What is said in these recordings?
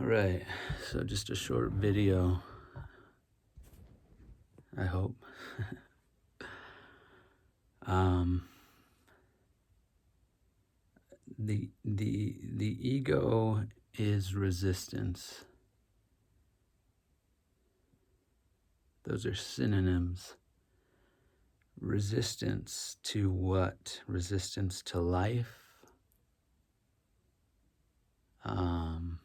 All right, so just a short video, I hope. um, the ego is resistance. Those are synonyms. Resistance to what? Resistance to life. Um,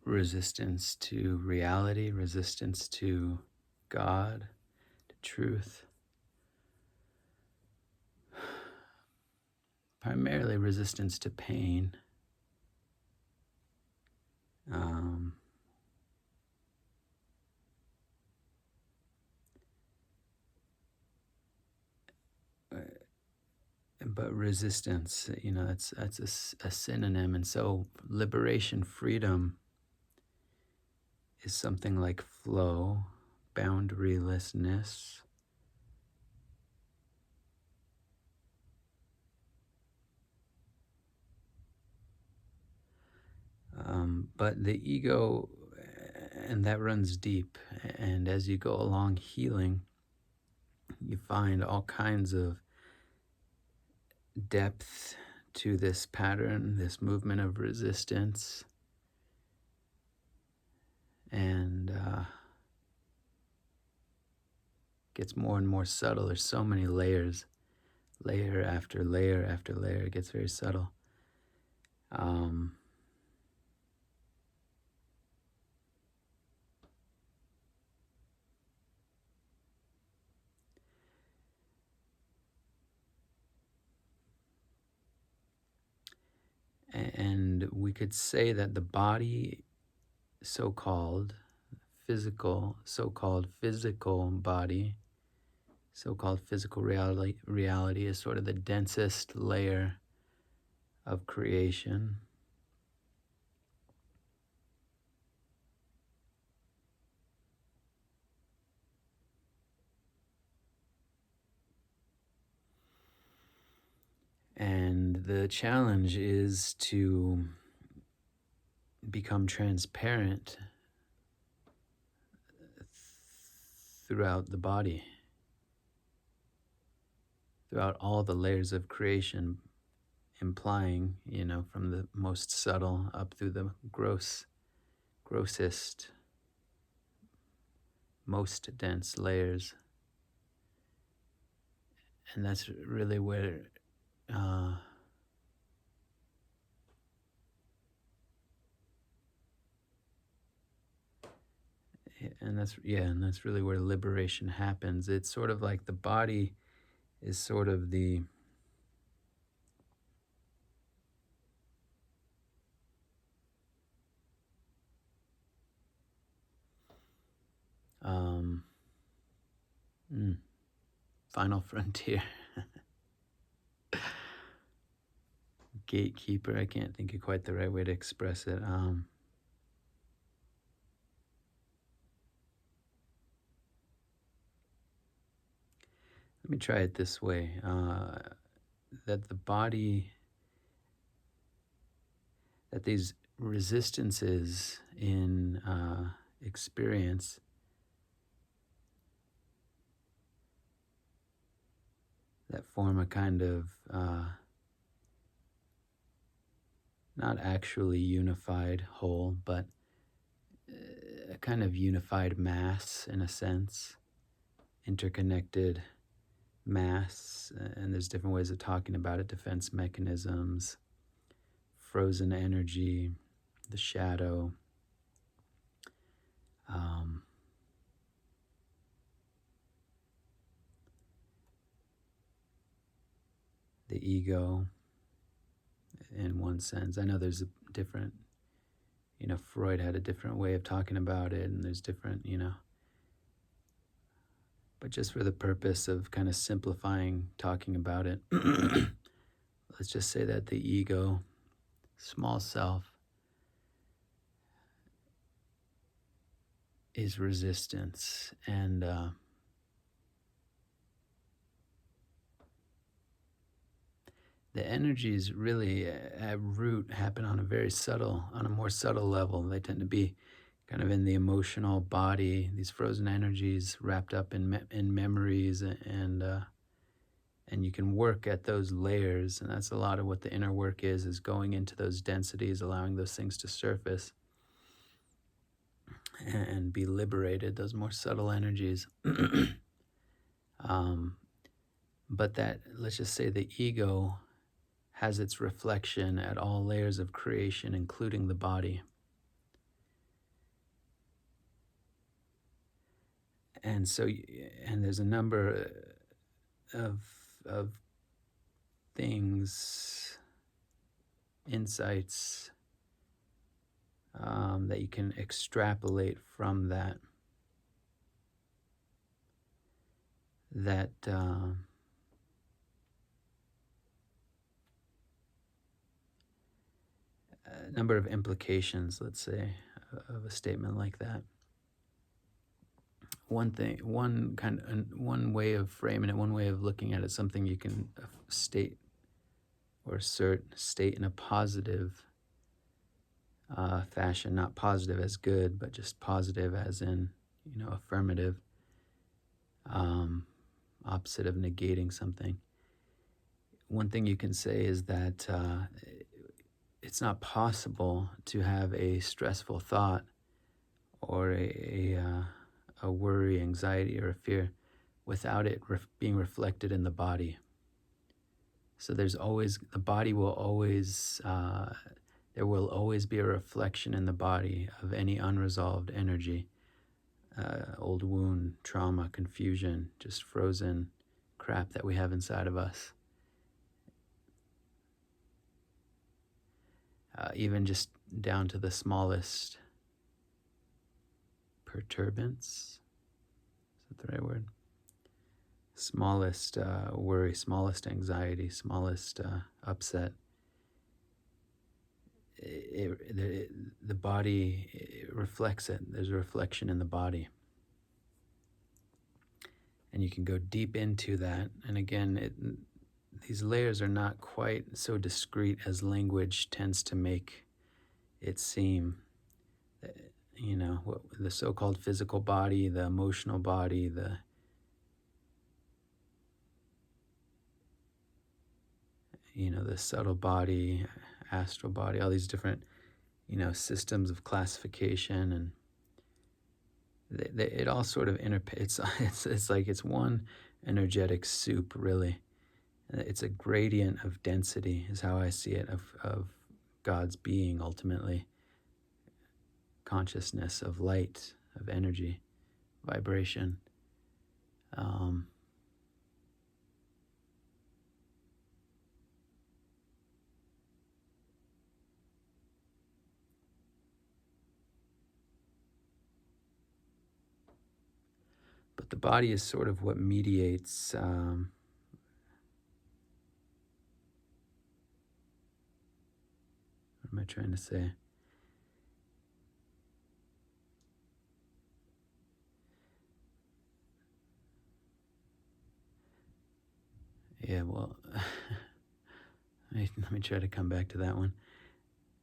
Resistance to reality, resistance to God, to truth. Primarily resistance to pain. Um, but resistance, that's a synonym. And so liberation, freedom is something like flow, boundarylessness. But the ego, and that runs deep. And as you go along healing, you find all kinds of depth to this pattern, this movement of resistance. And gets more and more subtle. There's so many layers, layer after layer after layer. It gets very subtle. Um, and we could say that the body, so-called physical body, so-called physical reality is sort of the densest layer of creation. And the challenge is to become transparent throughout the body, throughout all the layers of creation, implying, from the most subtle up through the grossest, most dense layers. And that's really where and that's really where liberation happens. It's sort of like the body is sort of the final frontier. Gatekeeper, I can't think of quite the right way to express it. Let me try it this way. That the body, that these resistances in experience that form a kind of not actually unified whole, but a kind of unified mass in a sense, interconnected mass. And there's different ways of talking about it: defense mechanisms, frozen energy, the shadow. The ego, in one sense. I know there's a different, Freud had a different way of talking about it, and there's different, but just for the purpose of kind of simplifying talking about it, let's just say that the ego, small self, is resistance. And the energies really at root happen on a more subtle level. They tend to be kind of in the emotional body, these frozen energies wrapped up in memories, and you can work at those layers, and that's a lot of what the inner work is going into those densities, allowing those things to surface and be liberated, those more subtle energies. But that, let's just say, the ego has its reflection at all layers of creation, including the body. And so, and there's a number of things, insights that you can extrapolate from that. A number of implications, let's say, of a statement like that. One way of framing it, one way of looking at it, something you can state or state in a positive fashion, not positive as good, but just positive as in, affirmative, opposite of negating something. One thing you can say is that it's not possible to have a stressful thought or a worry, anxiety, or a fear without it being reflected in the body. So the body will always, there will always be a reflection in the body of any unresolved energy, old wound, trauma, confusion, just frozen crap that we have inside of us. Even just down to the smallest perturbance. Is that the right word? Smallest worry, smallest anxiety, smallest upset. The body reflects it. There's a reflection in the body. And you can go deep into that. And again, these layers are not quite so discrete as language tends to make it seem. The so-called physical body, the emotional body, the subtle body, astral body, all these different, systems of classification, and it all sort of it's like it's one energetic soup, really. It's a gradient of density, is how I see it, of God's being, ultimately. Consciousness, of light, of energy, vibration. But the body is sort of what mediates what am I trying to say? Yeah, well, let me try to come back to that one.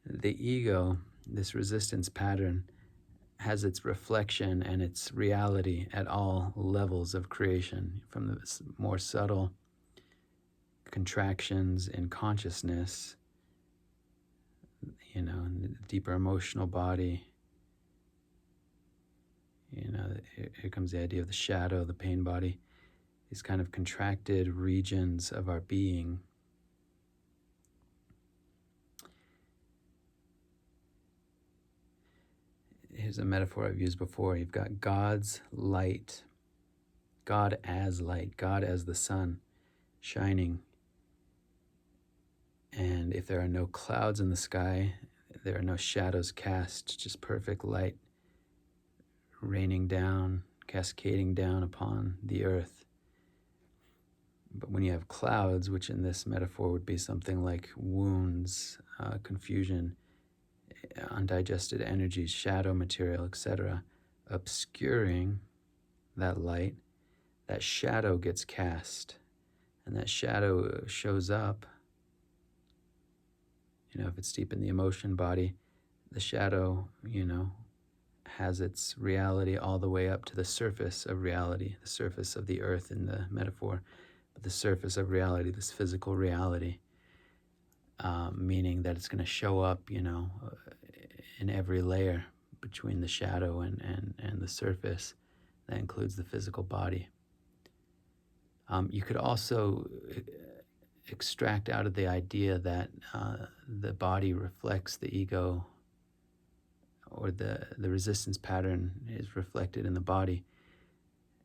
The ego, this resistance pattern, has its reflection and its reality at all levels of creation, from the more subtle contractions in consciousness, in the deeper emotional body. Here comes the idea of the shadow, the pain body, these kind of contracted regions of our being. Here's a metaphor I've used before. You've got God's light, God as light, God as the sun shining. And if there are no clouds in the sky, there are no shadows cast, just perfect light raining down, cascading down upon the earth. But when you have clouds, which in this metaphor would be something like wounds, confusion, undigested energies, shadow material, etc., obscuring that light, that shadow gets cast, and that shadow shows up If it's deep in the emotion body, the shadow, has its reality all the way up to the surface of reality, the surface of the earth in the metaphor, but the surface of reality, this physical reality, meaning that it's going to show up, in every layer between the shadow and the surface. That includes the physical body. You could also extract out of the idea that the body reflects the ego, or the resistance pattern is reflected in the body.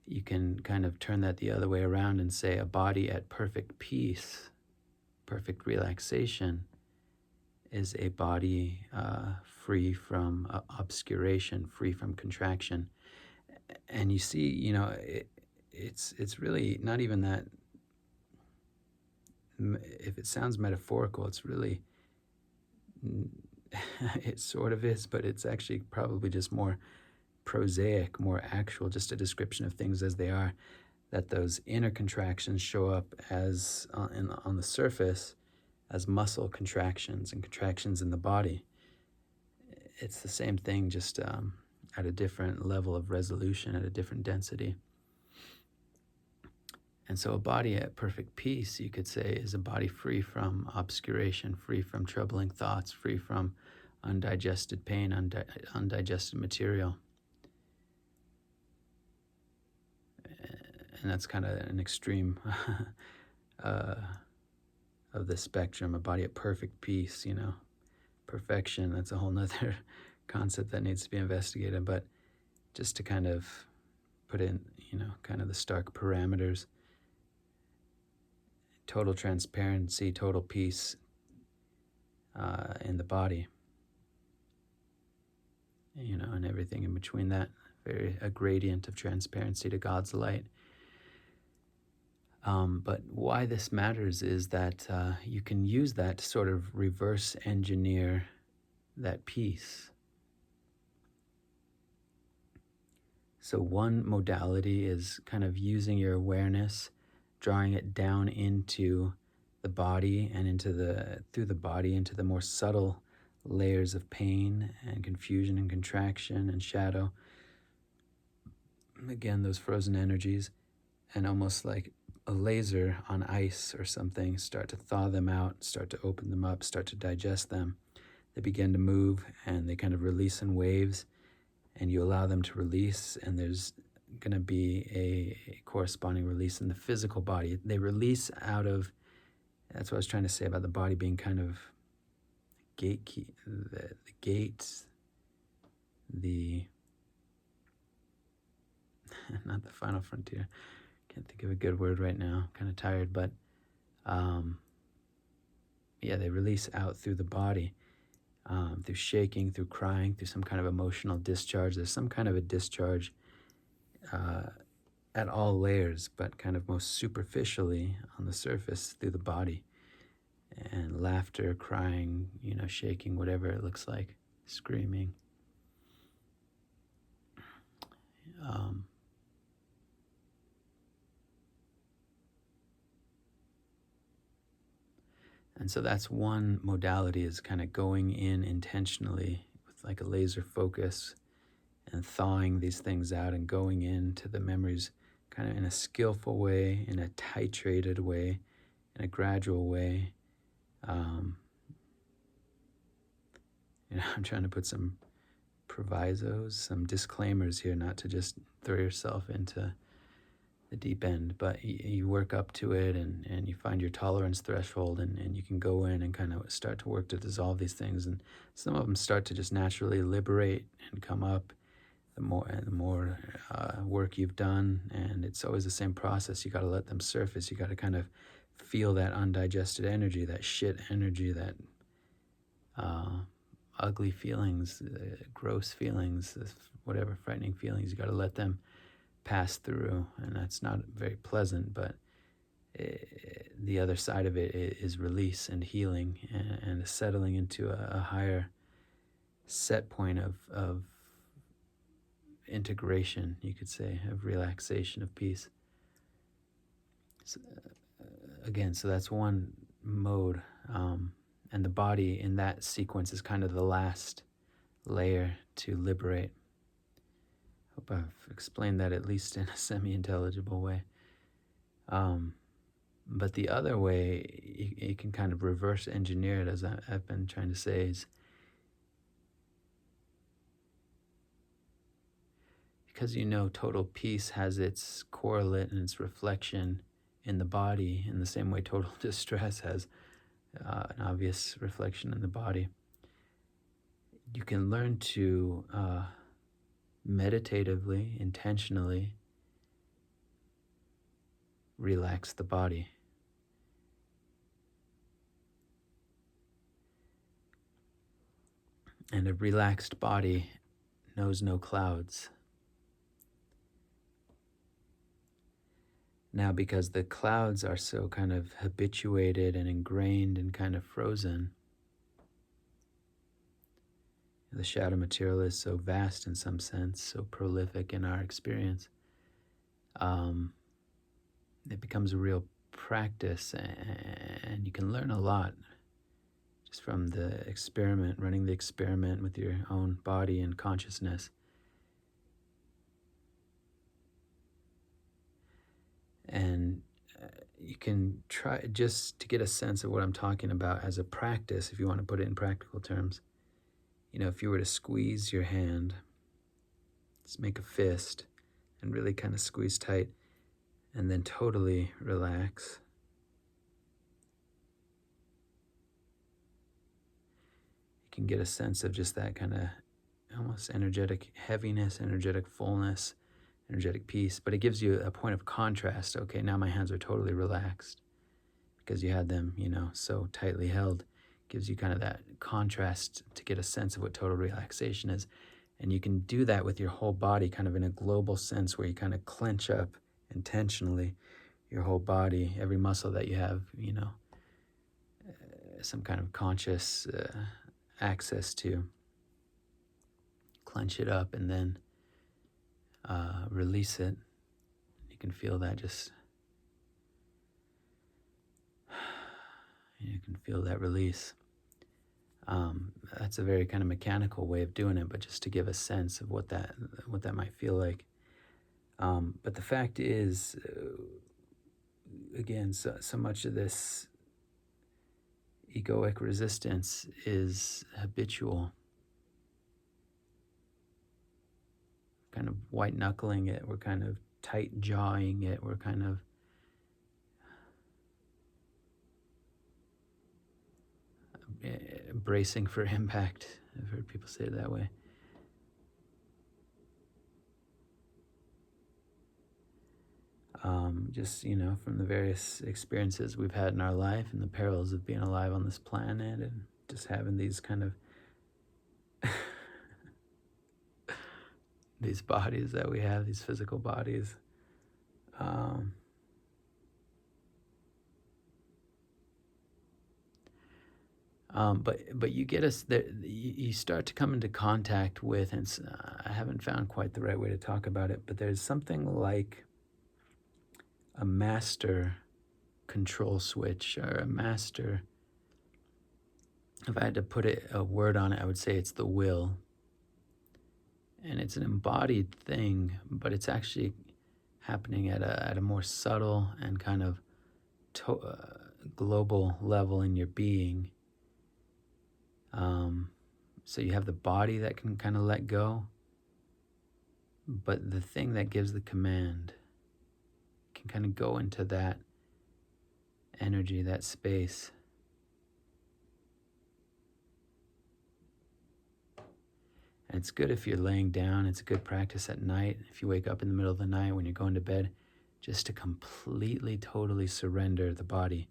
You can kind of turn that the other way around and say a body at perfect peace, perfect relaxation, is a body free from obscuration, free from contraction. And you see, it's really not even that. If it sounds metaphorical, it's really, it sort of is, but it's actually probably just more prosaic, more actual, just a description of things as they are, that those inner contractions show up as on the surface as muscle contractions and contractions in the body. It's the same thing, just at a different level of resolution, at a different density. And so a body at perfect peace, you could say, is a body free from obscuration, free from troubling thoughts, free from undigested pain, undigested material. And that's kind of an extreme of the spectrum, a body at perfect peace, perfection. That's a whole nother concept that needs to be investigated. But just to kind of put in, kind of the stark parameters, total transparency, total peace in the body, and everything in between that, a gradient of transparency to God's light. But why this matters is that you can use that to sort of reverse engineer that peace. So one modality is kind of using your awareness, drawing it down into the body and through the body into the more subtle layers of pain and confusion and contraction and shadow. Again, those frozen energies, and almost like a laser on ice or something, start to thaw them out, start to open them up, start to digest them. They begin to move and they kind of release in waves, and you allow them to release, and there's going to be a corresponding release in the physical body. They release out of, that's what I was trying to say about the body being kind of the gates, not the final frontier. Can't think of a good word right now. Kind of tired, but they release out through the body, through shaking, through crying, through some kind of emotional discharge. There's some kind of a discharge at all layers, but kind of most superficially on the surface through the body. And laughter, crying, shaking, whatever it looks like, screaming. And so that's one modality, is kind of going in intentionally with like a laser focus and thawing these things out and going into the memories kind of in a skillful way, in a titrated way, in a gradual way. I'm trying to put some provisos, some disclaimers here, not to just throw yourself into the deep end, but you work up to it and you find your tolerance threshold, and you can go in and kind of start to work to dissolve these things. And some of them start to just naturally liberate and come up the more work you've done. And it's always the same process. You got to let them surface. You got to kind of feel that undigested energy, that shit energy, that ugly feelings, gross feelings, whatever frightening feelings. You got to let them pass through, and that's not very pleasant, but the other side of it is release and healing and settling into a higher set point of integration, you could say, of relaxation, of peace. So, so that's one mode, And the body in that sequence is kind of the last layer to liberate. Hope I've explained that at least in a semi-intelligible way. But the other way you can kind of reverse engineer it, as I've been trying to say, is because total peace has its correlate and its reflection in the body in the same way total distress has an obvious reflection in the body. You can learn to meditatively, intentionally relax the body. And a relaxed body knows no clouds. Now, because the clouds are so kind of habituated and ingrained and kind of frozen, the shadow material is so vast in some sense, so prolific in our experience. It becomes a real practice, and you can learn a lot just from the experiment, running the experiment with your own body and consciousness. And you can try just to get a sense of what I'm talking about as a practice, if you want to put it in practical terms. If you were to squeeze your hand, just make a fist and really kind of squeeze tight and then totally relax. You can get a sense of just that kind of almost energetic heaviness, energetic fullness, energetic peace, but it gives you a point of contrast. Okay, now my hands are totally relaxed because you had them, so tightly held. Gives you kind of that contrast to get a sense of what total relaxation is. And you can do that with your whole body kind of in a global sense where you kind of clench up intentionally your whole body, every muscle that you have, some kind of conscious access to. Clench it up and then release it. You can feel that you can feel that release. That's a very kind of mechanical way of doing it, but just to give a sense of what that might feel like. But the fact is, again, so much of this egoic resistance is habitual. Kind of white knuckling it, we're kind of tight jawing it, we're kind of bracing for impact. I've heard people say it that way. Just, from the various experiences we've had in our life and the perils of being alive on this planet and just having these kind of these bodies that we have, these physical bodies. But you get us there. You start to come into contact with, and I haven't found quite the right way to talk about it, but there's something like a master control switch or a master. If I had to put a word on it, I would say it's the will. And it's an embodied thing, but it's actually happening at a more subtle and kind of global level in your being. So you have the body that can kind of let go, but the thing that gives the command can kind of go into that energy, that space. And it's good if you're laying down. It's a good practice at night. If you wake up in the middle of the night when you're going to bed, just to completely, totally surrender the body.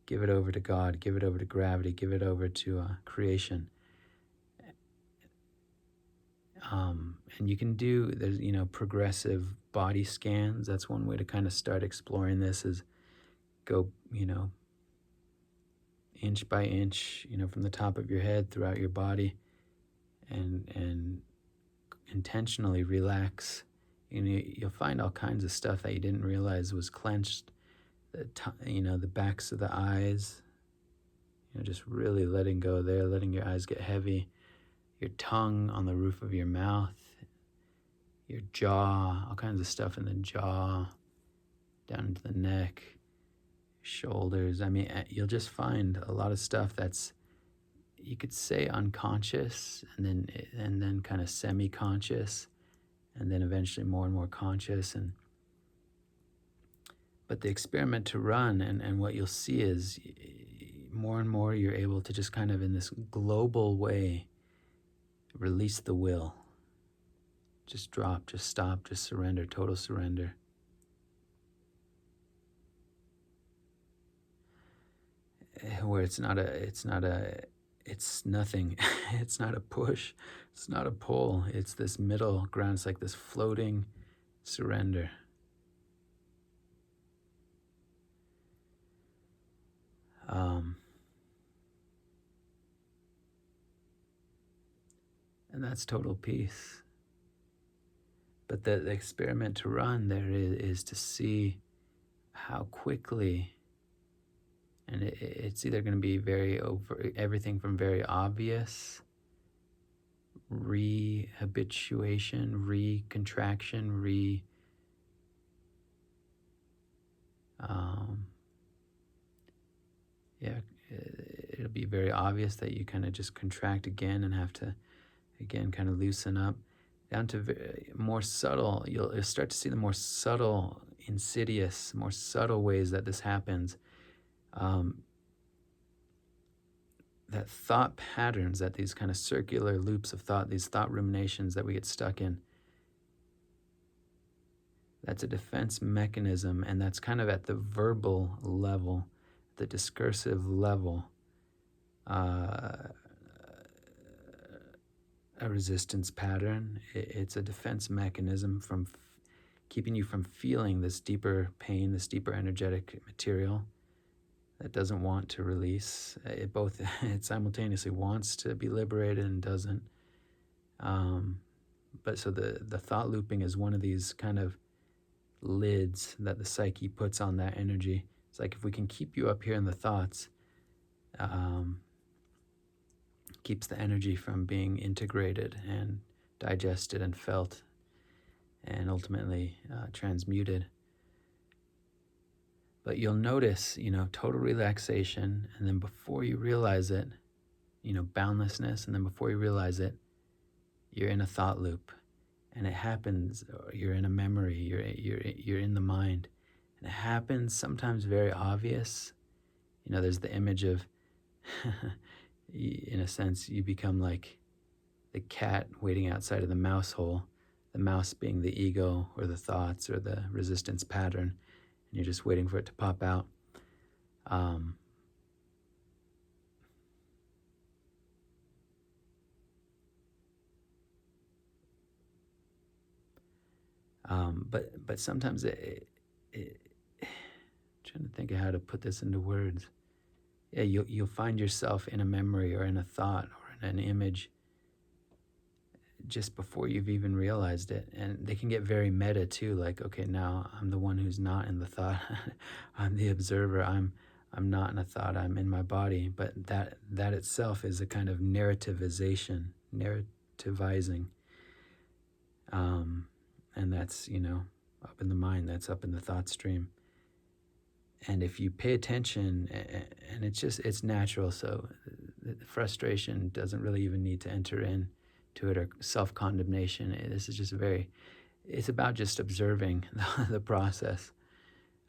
Give it over to God, give it over to gravity, give it over to creation. And you can do, there's, progressive body scans. That's one way to kind of start exploring this, is go, inch by inch, from the top of your head throughout your body, and intentionally relax. You'll find all kinds of stuff that you didn't realize was clenched. The backs of the eyes, Just really letting go there, letting your eyes get heavy, your tongue on the roof of your mouth, your jaw, all kinds of stuff in the jaw, down into the neck, shoulders. I mean, you'll just find a lot of stuff that's, you could say, unconscious, and then kind of semi-conscious, and then eventually more and more conscious. But the experiment to run, and what you'll see is more and more you're able to just kind of in this global way release the will. Just drop, just stop, just surrender, total surrender. Where it's nothing. It's not a push. It's not a pull. It's this middle ground. It's like this floating surrender. And that's total peace. But the experiment to run there is to see how quickly, and it's either going to be everything from very obvious rehabituation, recontraction, it'll be very obvious that you kind of just contract again and have to again kind of loosen up, down to more subtle. You'll start to see the more subtle, insidious, more subtle ways that this happens. That thought patterns, that these kind of circular loops of thought, these thought ruminations that we get stuck in, that's a defense mechanism, and that's kind of at the verbal level, the discursive level, a resistance pattern. It's a defense mechanism from keeping you from feeling this deeper pain, this deeper energetic material that doesn't want to release. It simultaneously wants to be liberated and doesn't. But so the thought looping is one of these kind of lids that the psyche puts on that energy. It's like if we can keep you up here in the thoughts, keeps the energy from being integrated and digested and felt and ultimately transmuted. But you'll notice, total relaxation, and then before you realize it, boundlessness, and then before you realize it, you're in a thought loop, and it happens. Or you're in a memory. You're in the mind, and it happens sometimes very obvious. There's the image of, in a sense, you become like the cat waiting outside of the mouse hole. The mouse being the ego or the thoughts or the resistance pattern, and you're just waiting for it to pop out. But sometimes trying to think of how to put this into words. Yeah, you'll find yourself in a memory or in a thought or in an image just before you've even realized it. And they can get very meta too, like, okay, now I'm the one who's not in the thought. I'm the observer. I'm not in a thought, I'm in my body. But that itself is a kind of narrativizing. And that's, up in the mind, that's up in the thought stream. And if you pay attention, and it's natural, so the frustration doesn't really even need to enter in to it, or self-condemnation. This is just it's about just observing the process.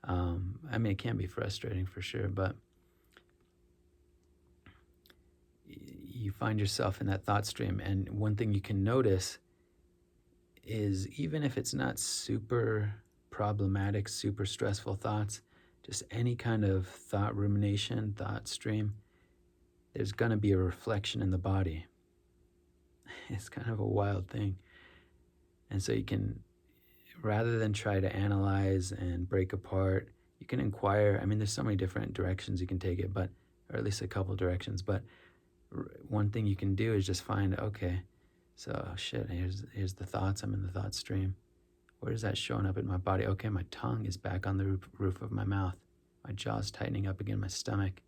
It can be frustrating for sure, but you find yourself in that thought stream. And one thing you can notice is, even if it's not super problematic, super stressful thoughts, just any kind of thought rumination, thought stream, there's going to be a reflection in the body. It's kind of a wild thing. And so you can, rather than try to analyze and break apart, you can inquire. There's so many different directions you can take it, or at least a couple directions. But one thing you can do is just find, okay, so shit, here's the thoughts. I'm in the thought stream. Where is that showing up in my body? Okay, my tongue is back on the roof of my mouth. My jaw's tightening up again, my stomach.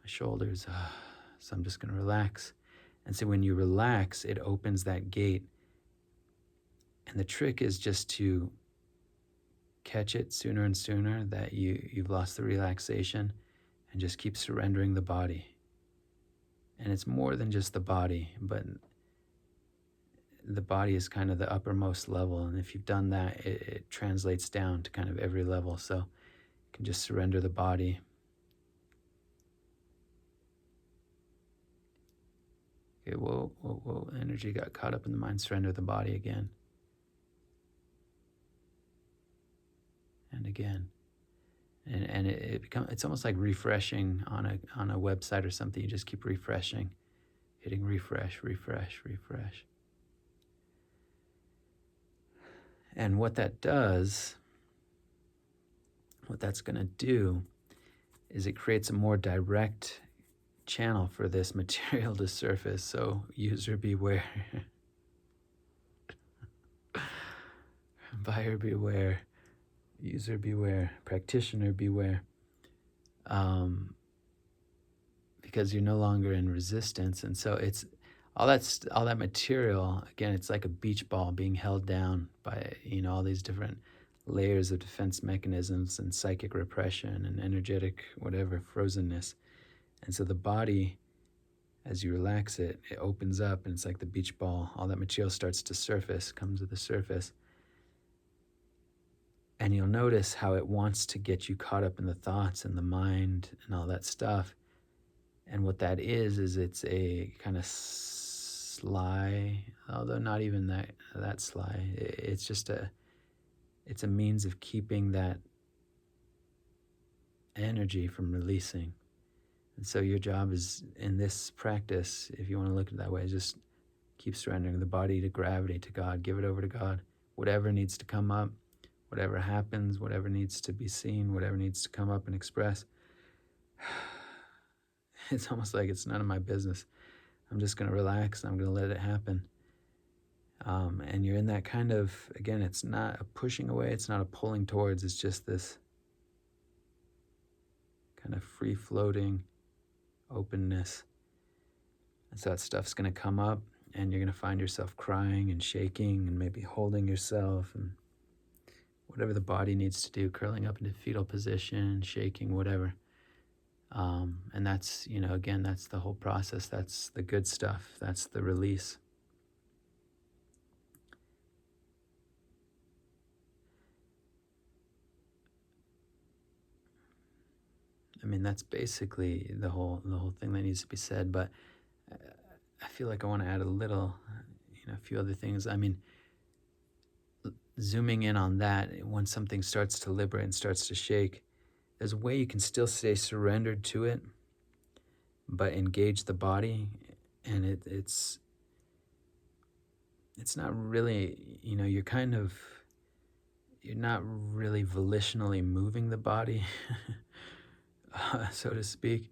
my shoulders. So I'm just going to relax. And so when you relax, it opens that gate. And the trick is just to catch it sooner and sooner that you've lost the relaxation, and just keep surrendering the body. And it's more than just the body, but the body is kind of the uppermost level. And if you've done that, it translates down to kind of every level. So you can just surrender the body. Okay, whoa. Energy got caught up in the mind. Surrender the body again. And again. And it's almost like refreshing on a website or something. You just keep refreshing, hitting refresh. And what that's going to do is it creates a more direct channel for this material to surface. So user beware. Buyer beware. User beware. Practitioner beware. Because you're no longer in resistance. And so it's all that material, again, it's like a beach ball being held down by all these different layers of defense mechanisms and psychic repression and energetic whatever frozenness. And so the body, as you relax it, it opens up, and it's like the beach ball. All that material starts to surface, comes to the surface. And you'll notice how it wants to get you caught up in the thoughts and the mind and all that stuff. And what that is it's a kind of sly, although not even that sly. It's just it's a means of keeping that energy from releasing. And so your job is, in this practice, if you want to look at it that way, is just keep surrendering the body to gravity, to God. Give it over to God. Whatever needs to come up, whatever happens, whatever needs to be seen, whatever needs to come up and express. It's almost like it's none of my business. I'm just going to relax and I'm going to let it happen. And you're in that kind of, again, it's not a pushing away, it's not a pulling towards, it's just this kind of free-floating openness. And so that stuff's going to come up, and you're going to find yourself crying and shaking and maybe holding yourself and whatever the body needs to do, curling up into fetal position, shaking, whatever. And that's, again, that's the whole process. That's the good stuff. That's the release. I mean, that's basically the whole thing that needs to be said. But I feel like I want to add a few other things. I mean, zooming in on that, when something starts to liberate and starts to shake, there's a way you can still stay surrendered to it, but engage the body. And it's not really, you're not really volitionally moving the body, so to speak,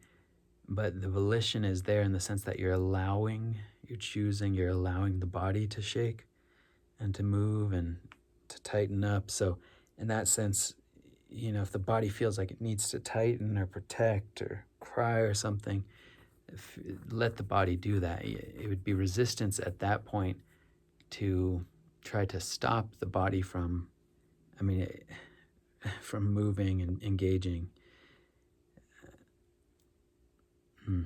but the volition is there in the sense that you're allowing the body to shake and to move and to tighten up. So in that sense, if the body feels like it needs to tighten or protect or cry or something, let the body do that. It would be resistance at that point to try to stop the body from moving and engaging.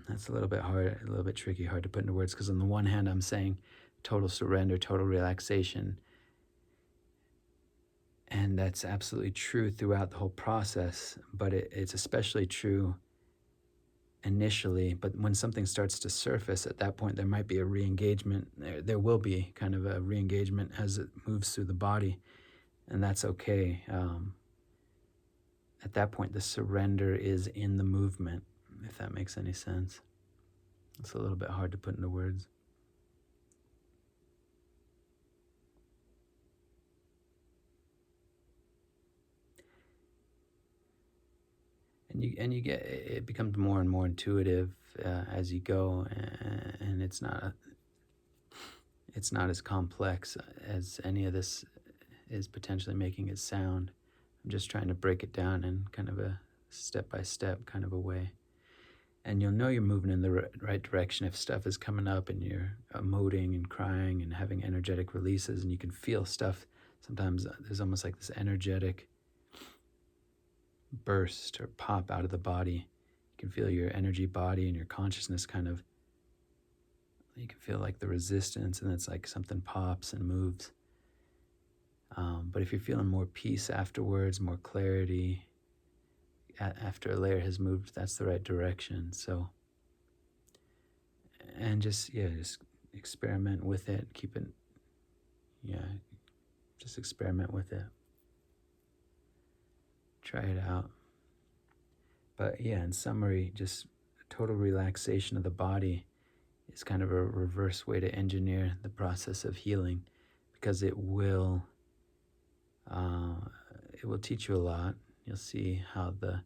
That's a little bit hard, a little bit tricky, hard to put into words, because on the one hand, I'm saying total surrender, total relaxation. And that's absolutely true throughout the whole process, but it's especially true initially. But when something starts to surface, at that point, there might be a re-engagement. There will be kind of a re-engagement as it moves through the body, and that's okay. At that point, the surrender is in the movement, if that makes any sense. It's a little bit hard to put into words. And you get, it becomes more and more intuitive as you go, and it's not as complex as any of this is potentially making it sound. I'm just trying to break it down in kind of a step-by-step kind of a way. And you'll know you're moving in the right direction if stuff is coming up and you're emoting and crying and having energetic releases, and you can feel stuff. Sometimes there's almost like this energetic burst or pop out of the body. You can feel your energy body and your consciousness kind of, you can feel like the resistance, and it's like something pops and moves. But if you're feeling more peace afterwards, more clarity, after a layer has moved, that's the right direction. So, and just experiment with it. Keep it, just experiment with it. Try it out. But yeah, in summary, just total relaxation of the body is kind of a reverse way to engineer the process of healing, because it will teach you a lot. You'll see how the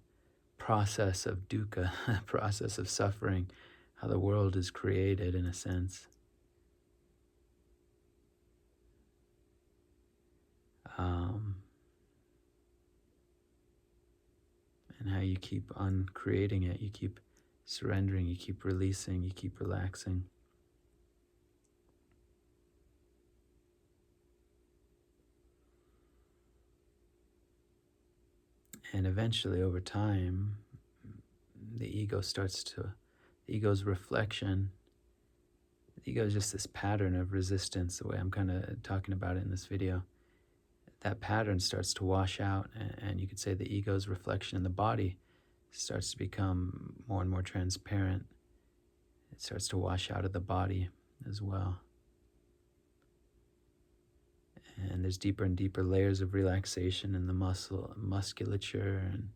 process of dukkha, process of suffering, how the world is created in a sense. And how you keep uncreating it, you keep surrendering, you keep releasing, you keep relaxing. And eventually, over time, the ego's reflection, the ego is just this pattern of resistance, the way I'm kind of talking about it in this video. That pattern starts to wash out, and you could say the ego's reflection in the body starts to become more and more transparent. It starts to wash out of the body as well. And there's deeper and deeper layers of relaxation in the musculature, and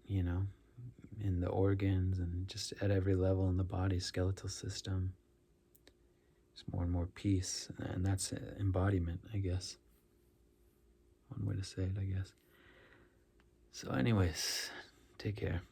in the organs, and just at every level in the body, skeletal system. There's more and more peace, and that's embodiment, I guess. One way to say it, I guess. So anyways, take care.